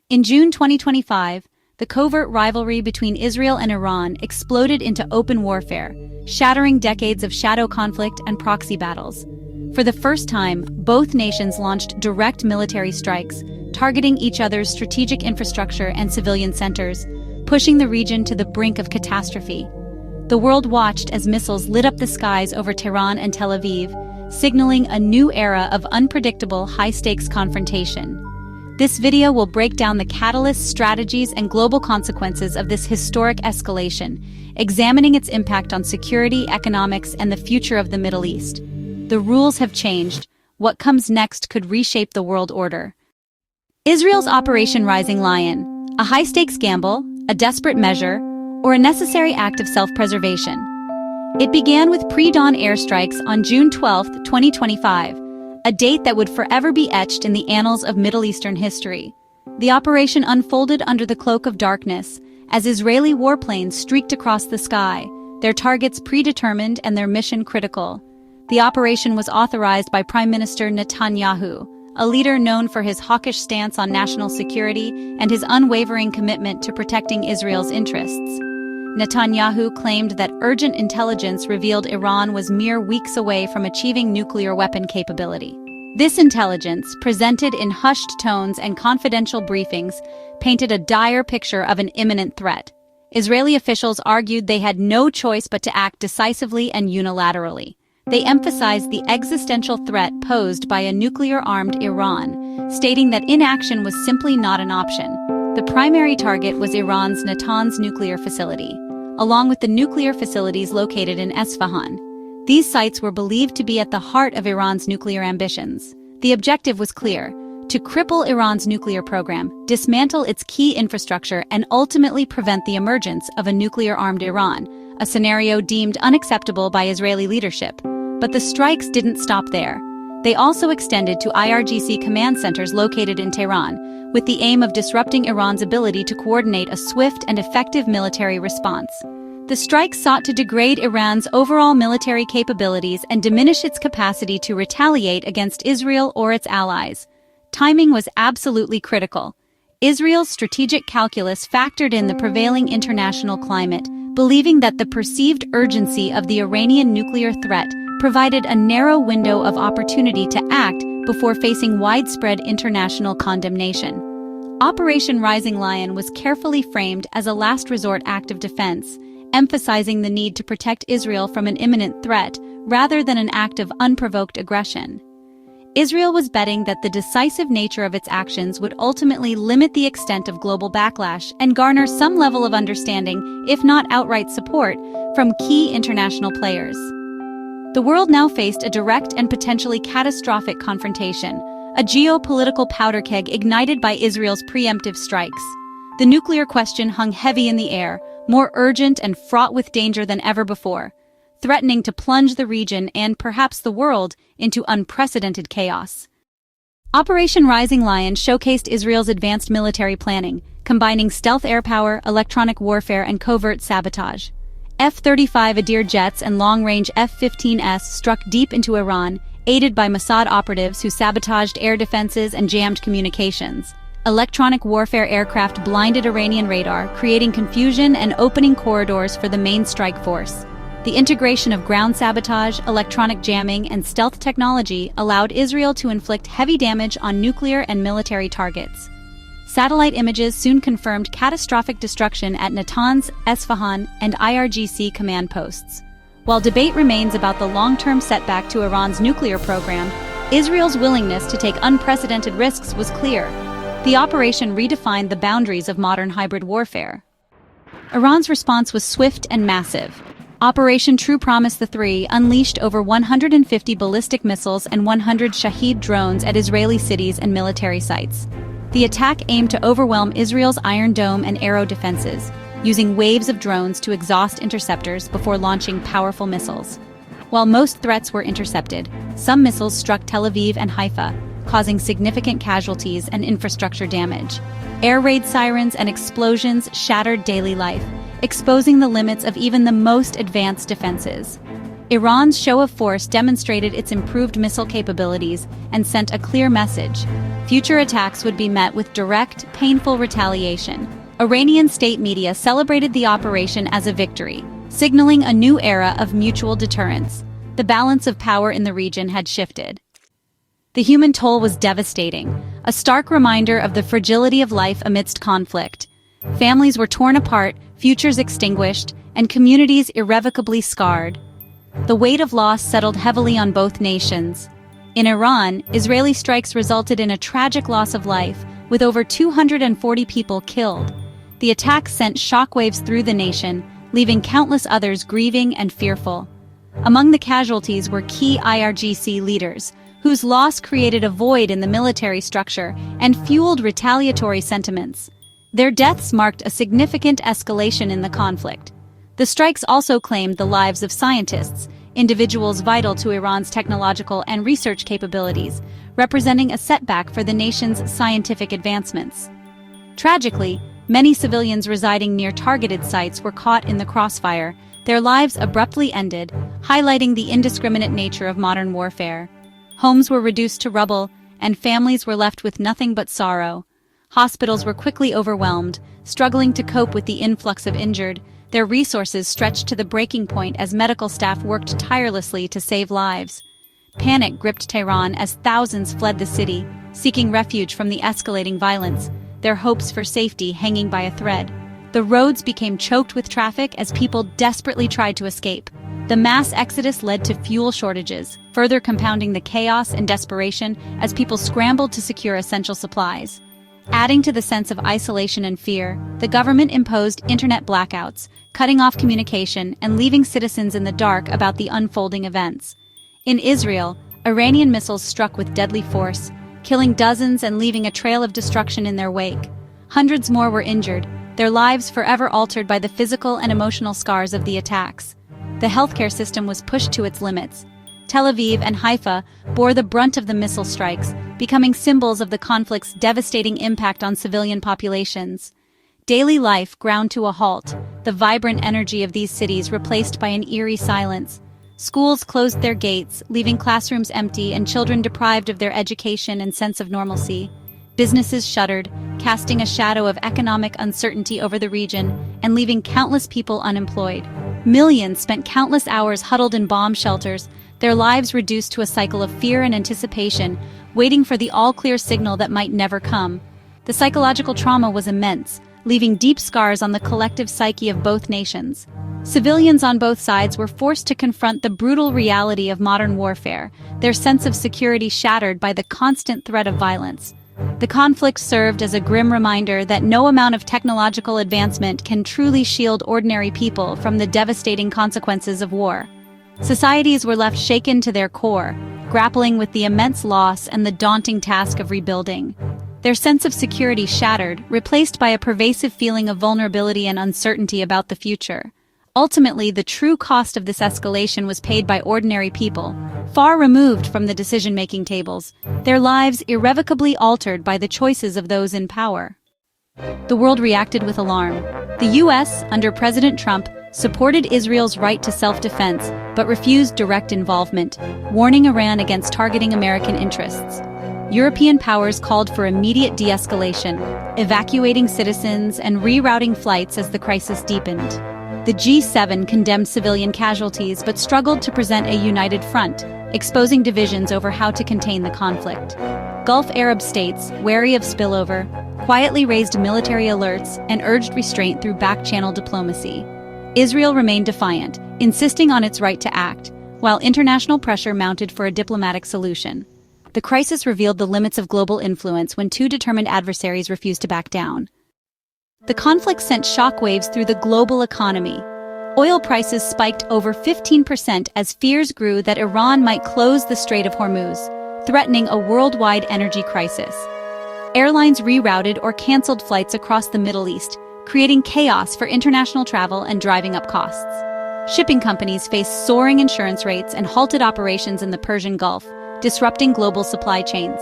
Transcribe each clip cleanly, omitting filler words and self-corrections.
In June 2025, the covert rivalry between Israel and Iran exploded into open warfare, shattering decades of shadow conflict and proxy battles. For the first time, both nations launched direct military strikes, targeting each other's strategic infrastructure and civilian centers, pushing the region to the brink of catastrophe. The world watched as missiles lit up the skies over Tehran and Tel Aviv, signaling a new era of unpredictable, high-stakes confrontation. This video will break down the catalysts, strategies, and global consequences of this historic escalation, examining its impact on security, economics, and the future of the Middle East. The rules have changed. What comes next could reshape the world order. Israel's Operation Rising Lion, a high-stakes gamble, a desperate measure, or a necessary act of self-preservation. It began with pre-dawn airstrikes on June 12, 2025, a date that would forever be etched in the annals of Middle Eastern history. The operation unfolded under the cloak of darkness, as Israeli warplanes streaked across the sky, their targets predetermined and their mission critical. The operation was authorized by Prime Minister Netanyahu, a leader known for his hawkish stance on national security and his unwavering commitment to protecting Israel's interests. Netanyahu claimed that urgent intelligence revealed Iran was mere weeks away from achieving nuclear weapon capability. This intelligence, presented in hushed tones and confidential briefings, painted a dire picture of an imminent threat. Israeli officials argued they had no choice but to act decisively and unilaterally. They emphasized the existential threat posed by a nuclear-armed Iran, stating that inaction was simply not an option. The primary target was Iran's Natanz nuclear facility, along with the nuclear facilities located in Esfahan. These sites were believed to be at the heart of Iran's nuclear ambitions. The objective was clear: to cripple Iran's nuclear program, dismantle its key infrastructure, and ultimately prevent the emergence of a nuclear-armed Iran, a scenario deemed unacceptable by Israeli leadership. But the strikes didn't stop there. They also extended to IRGC command centers located in Tehran, with the aim of disrupting Iran's ability to coordinate a swift and effective military response. The strikes sought to degrade Iran's overall military capabilities and diminish its capacity to retaliate against Israel or its allies. Timing was absolutely critical. Israel's strategic calculus factored in the prevailing international climate, believing that the perceived urgency of the Iranian nuclear threat provided a narrow window of opportunity to act before facing widespread international condemnation. Operation Rising Lion was carefully framed as a last resort act of defense, emphasizing the need to protect Israel from an imminent threat rather than an act of unprovoked aggression. Israel was betting that the decisive nature of its actions would ultimately limit the extent of global backlash and garner some level of understanding, if not outright support, from key international players. The world now faced a direct and potentially catastrophic confrontation, a geopolitical powder keg ignited by Israel's preemptive strikes. The nuclear question hung heavy in the air, more urgent and fraught with danger than ever before, threatening to plunge the region and perhaps the world into unprecedented chaos. Operation Rising Lion showcased Israel's advanced military planning, combining stealth air power, electronic warfare, and covert sabotage. F-35 Adir jets and long-range F-15s struck deep into Iran, aided by Mossad operatives who sabotaged air defenses and jammed communications. Electronic warfare aircraft blinded Iranian radar, creating confusion and opening corridors for the main strike force. The integration of ground sabotage, electronic jamming, and stealth technology allowed Israel to inflict heavy damage on nuclear and military targets. Satellite images soon confirmed catastrophic destruction at Natanz, Esfahan, and IRGC command posts. While debate remains about the long-term setback to Iran's nuclear program, Israel's willingness to take unprecedented risks was clear. The operation redefined the boundaries of modern hybrid warfare. Iran's response was swift and massive. Operation True Promise III unleashed over 150 ballistic missiles and 100 Shahed drones at Israeli cities and military sites. The attack aimed to overwhelm Israel's Iron Dome and Arrow defenses, using waves of drones to exhaust interceptors before launching powerful missiles. While most threats were intercepted, some missiles struck Tel Aviv and Haifa, causing significant casualties and infrastructure damage. Air raid sirens and explosions shattered daily life, exposing the limits of even the most advanced defenses. Iran's show of force demonstrated its improved missile capabilities and sent a clear message. Future attacks would be met with direct, painful retaliation. Iranian state media celebrated the operation as a victory, signaling a new era of mutual deterrence. The balance of power in the region had shifted. The human toll was devastating, a stark reminder of the fragility of life amidst conflict. Families were torn apart, futures extinguished, and communities irrevocably scarred. The weight of loss settled heavily on both nations. In Iran, Israeli strikes resulted in a tragic loss of life, with over 240 people killed. The attacks sent shockwaves through the nation, leaving countless others grieving and fearful. Among the casualties were key IRGC leaders, whose loss created a void in the military structure and fueled retaliatory sentiments. Their deaths marked a significant escalation in the conflict. The strikes also claimed the lives of scientists, individuals vital to Iran's technological and research capabilities, representing a setback for the nation's scientific advancements. Tragically, many civilians residing near targeted sites were caught in the crossfire, their lives abruptly ended, highlighting the indiscriminate nature of modern warfare. Homes were reduced to rubble, and families were left with nothing but sorrow. Hospitals were quickly overwhelmed, struggling to cope with the influx of injured, their resources stretched to the breaking point as medical staff worked tirelessly to save lives. Panic gripped Tehran as thousands fled the city, seeking refuge from the escalating violence, their hopes for safety hanging by a thread. The roads became choked with traffic as people desperately tried to escape. The mass exodus led to fuel shortages, further compounding the chaos and desperation as people scrambled to secure essential supplies. Adding to the sense of isolation and fear, the government imposed internet blackouts, cutting off communication and leaving citizens in the dark about the unfolding events. In Israel, Iranian missiles struck with deadly force, killing dozens and leaving a trail of destruction in their wake. Hundreds more were injured, their lives forever altered by the physical and emotional scars of the attacks. The healthcare system was pushed to its limits. Tel Aviv and Haifa bore the brunt of the missile strikes, becoming symbols of the conflict's devastating impact on civilian populations. Daily life ground to a halt, the vibrant energy of these cities replaced by an eerie silence. Schools closed their gates, leaving classrooms empty and children deprived of their education and sense of normalcy. Businesses shuttered, casting a shadow of economic uncertainty over the region and leaving countless people unemployed. Millions spent countless hours huddled in bomb shelters, their lives reduced to a cycle of fear and anticipation, waiting for the all-clear signal that might never come. The psychological trauma was immense, leaving deep scars on the collective psyche of both nations. Civilians on both sides were forced to confront the brutal reality of modern warfare, their sense of security shattered by the constant threat of violence. The conflict served as a grim reminder that no amount of technological advancement can truly shield ordinary people from the devastating consequences of war. Societies were left shaken to their core, grappling with the immense loss and the daunting task of rebuilding. Their sense of security shattered, replaced by a pervasive feeling of vulnerability and uncertainty about the future. Ultimately, the true cost of this escalation was paid by ordinary people, far removed from the decision-making tables, their lives irrevocably altered by the choices of those in power. The world reacted with alarm. The U.S., under President Trump, supported Israel's right to self-defense, but refused direct involvement, warning Iran against targeting American interests. European powers called for immediate de-escalation, evacuating citizens and rerouting flights as the crisis deepened. The G7 condemned civilian casualties but struggled to present a united front, exposing divisions over how to contain the conflict. Gulf Arab states, wary of spillover, quietly raised military alerts and urged restraint through back-channel diplomacy. Israel remained defiant, insisting on its right to act, while international pressure mounted for a diplomatic solution. The crisis revealed the limits of global influence when two determined adversaries refused to back down. The conflict sent shockwaves through the global economy. Oil prices spiked over 15% as fears grew that Iran might close the Strait of Hormuz, threatening a worldwide energy crisis. Airlines rerouted or canceled flights across the Middle East, creating chaos for international travel and driving up costs. Shipping companies faced soaring insurance rates and halted operations in the Persian Gulf, disrupting global supply chains.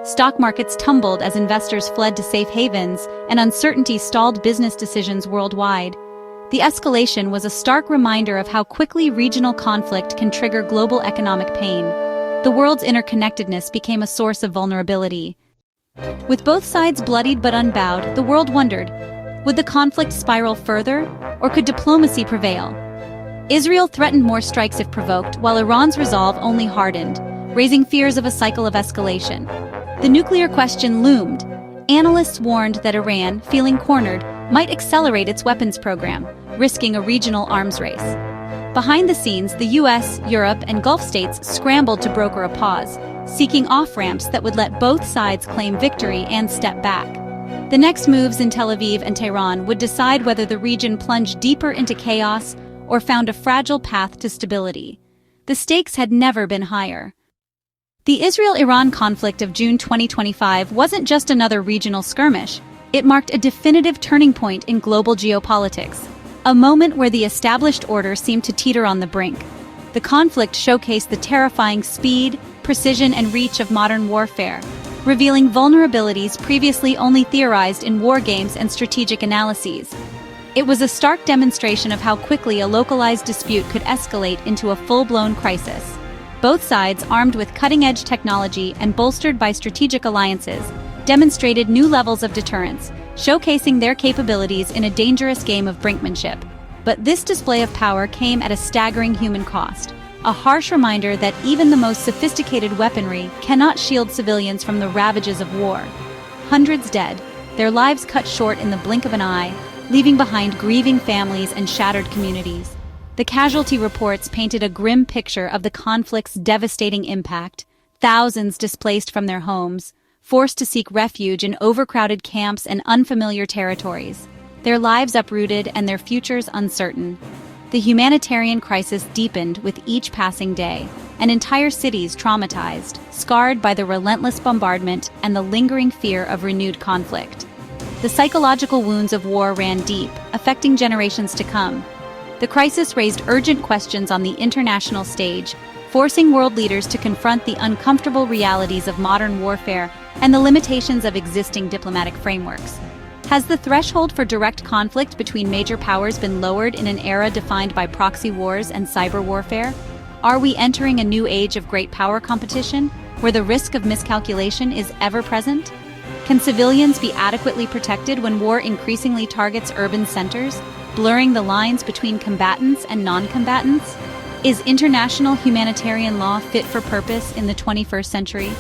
Stock markets tumbled as investors fled to safe havens, and uncertainty stalled business decisions worldwide. The escalation was a stark reminder of how quickly regional conflict can trigger global economic pain. The world's interconnectedness became a source of vulnerability. With both sides bloodied but unbowed, the world wondered, would the conflict spiral further, or could diplomacy prevail? Israel threatened more strikes if provoked, while Iran's resolve only hardened, raising fears of a cycle of escalation. The nuclear question loomed. Analysts warned that Iran, feeling cornered, might accelerate its weapons program, risking a regional arms race. Behind the scenes, the US, Europe, and Gulf states scrambled to broker a pause, seeking off-ramps that would let both sides claim victory and step back. The next moves in Tel Aviv and Tehran would decide whether the region plunged deeper into chaos or found a fragile path to stability. The stakes had never been higher. The Israel-Iran conflict of June 2025 wasn't just another regional skirmish. It marked a definitive turning point in global geopolitics, a moment where the established order seemed to teeter on the brink. The conflict showcased the terrifying speed, precision, and reach of modern warfare, revealing vulnerabilities previously only theorized in war games and strategic analyses. It was a stark demonstration of how quickly a localized dispute could escalate into a full-blown crisis. Both sides, armed with cutting-edge technology and bolstered by strategic alliances, demonstrated new levels of deterrence, showcasing their capabilities in a dangerous game of brinkmanship. But this display of power came at a staggering human cost, a harsh reminder that even the most sophisticated weaponry cannot shield civilians from the ravages of war. Hundreds dead, their lives cut short in the blink of an eye, leaving behind grieving families and shattered communities. The casualty reports painted a grim picture of the conflict's devastating impact, thousands displaced from their homes, forced to seek refuge in overcrowded camps and unfamiliar territories, their lives uprooted and their futures uncertain. The humanitarian crisis deepened with each passing day, and entire cities traumatized, scarred by the relentless bombardment and the lingering fear of renewed conflict. The psychological wounds of war ran deep, affecting generations to come. The crisis raised urgent questions on the international stage, forcing world leaders to confront the uncomfortable realities of modern warfare and the limitations of existing diplomatic frameworks. Has the threshold for direct conflict between major powers been lowered in an era defined by proxy wars and cyber warfare? Are we entering a new age of great power competition, where the risk of miscalculation is ever present? Can civilians be adequately protected when war increasingly targets urban centers, blurring the lines between combatants and non-combatants? Is international humanitarian law fit for purpose in the 21st century?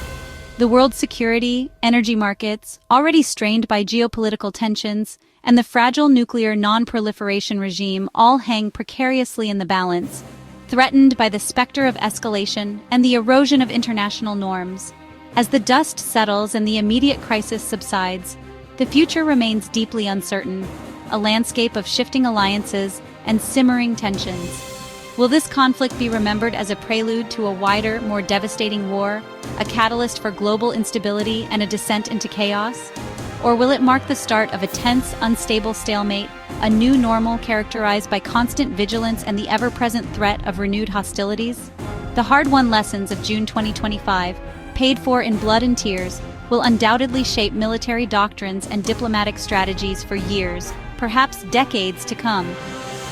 The world's security, energy markets, already strained by geopolitical tensions, and the fragile nuclear non-proliferation regime all hang precariously in the balance, threatened by the specter of escalation and the erosion of international norms. As the dust settles and the immediate crisis subsides, the future remains deeply uncertain, a landscape of shifting alliances and simmering tensions. Will this conflict be remembered as a prelude to a wider, more devastating war, a catalyst for global instability and a descent into chaos? Or will it mark the start of a tense, unstable stalemate, a new normal characterized by constant vigilance and the ever-present threat of renewed hostilities? The hard-won lessons of June 2025, paid for in blood and tears, will undoubtedly shape military doctrines and diplomatic strategies for years, perhaps decades to come.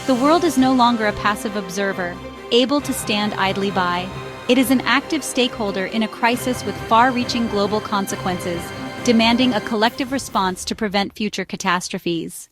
The world is no longer a passive observer, able to stand idly by. It is an active stakeholder in a crisis with far-reaching global consequences, demanding a collective response to prevent future catastrophes.